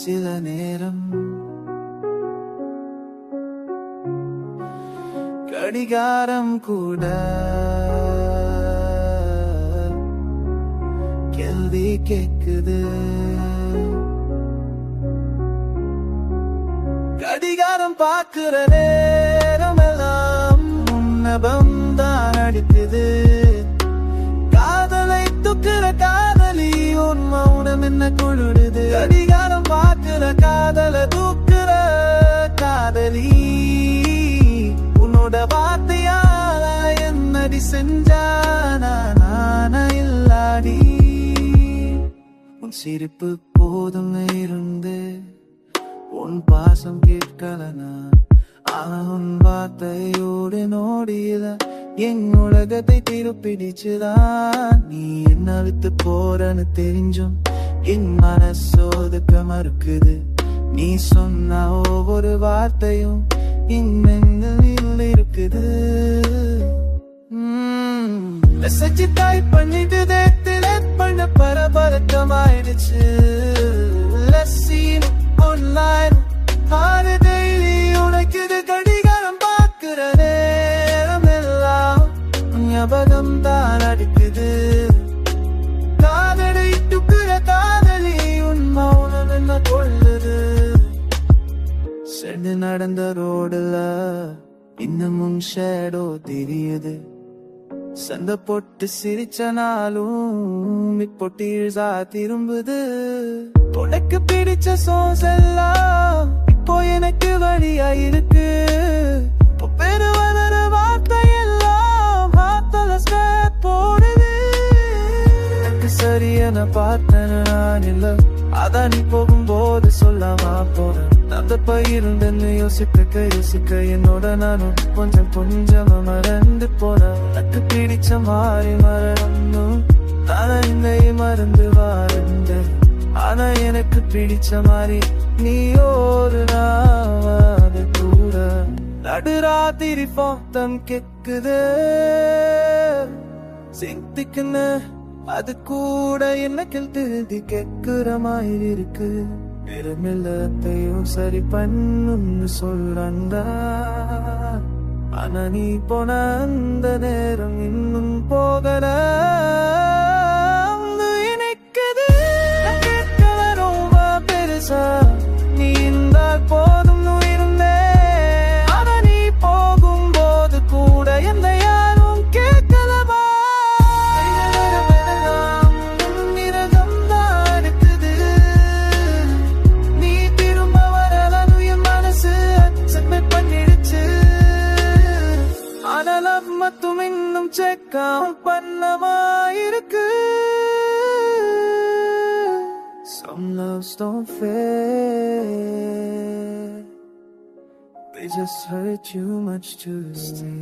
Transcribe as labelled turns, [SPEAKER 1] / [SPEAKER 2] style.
[SPEAKER 1] சில நேரம் கடிகாரம் கூட கேள்வி கேக்குது. கடிகாரம் பார்க்கிற நேரம் எல்லாம் முன்னபம் தான் அடிக்குது. காதலை துக்கிற காதலி உன் மௌனம் என்ன கொழுடுது. கடிகாரம் பார்க்கிற காதல தூக்குற காதலி உன்னோட வார்த்தையால என்னடி செஞ்சான இல்லாடி. உன் சிரிப்பு போதும் இருந்து உன் பாசம் கேட்கலனா. உன் வார்த்தையோடு நோடியத என் உலகத்தை திருப்பிடிச்சுதான். நீ என்ன விட்டு போறன்னு தெரிஞ்சும் என் மனசோதுக்க மறுக்குது. நீ சொன்ன ஒவ்வொரு வார்த்தையும் இன்னும் இருக்குது. மெசேஜ் டைப் பண்ணிட்டு delete பண்ண பரபரக்கமாயிடுச்சு. லெஸ்ஸின் ஆன்லைன் ஆறு டெய்லி உனக்குது. கடிகாரம் பார்க்கிற நேரம் எல்லாம் ஞாபகம் தான் அடிக்குது. காதலை துக்குற காதலி உன் மௌனம் என்ன கொள்ளுது. சென்று நடந்த ரோடுல இன்னமும் ஷேடோ தெரியுது. சண்டை போட்டு சிரிச்சனாலும் இப்போ டீழ்ஸா திரும்புது. உனக்கு பிடிச்ச சாங்ஸ் எல்லாம் இப்போ எனக்கு வழியா இருக்கு. இப்போ பெரு வர வார்த்தை எல்லாம் வார்த்தல ஸ்டெப் போடுது. எனக்கு சரியான பார்த்தேன் நான் இல்ல, அதான் நீ போகும்போது சொல்லாமா போறேன். அந்த பயிருந்தன்னு யோசிக்க என்னோட நானும் கொஞ்சம் மறந்து போறேன். எனக்கு பிடிச்ச மாறி மறந்தும் தலை மறந்து வாரண்டு. ஆனா எனக்கு பிடிச்ச மாதிரி நீ ஒரு நாவாத கூட. நடுராத்திரி போத்தம் கேக்குது சிந்திக்குன்னு அது கூட என்ன திருதி கேக்குற மாதிரி இருக்கு. பெருமில்லத்தையும் சரி பண்ணுன்னு சொல்றா. ஆனா நீ போன அந்த நேரம் இன்னும் போகல. நீ இருந்தால் போதும் இருந்தே. ஆனா நீ போகும்போது கூட எந்த யாரும் கேட்கலவா. இருக்குது நீ திரும்ப வரலன்னு என் மனசு சப்மிட் பண்ணிடுச்சு. ஆனா லவ் மட்டும் இன்னும் செக் பண்ணவா இருக்கு. Some loves don't fade, they just hurt you much to stay.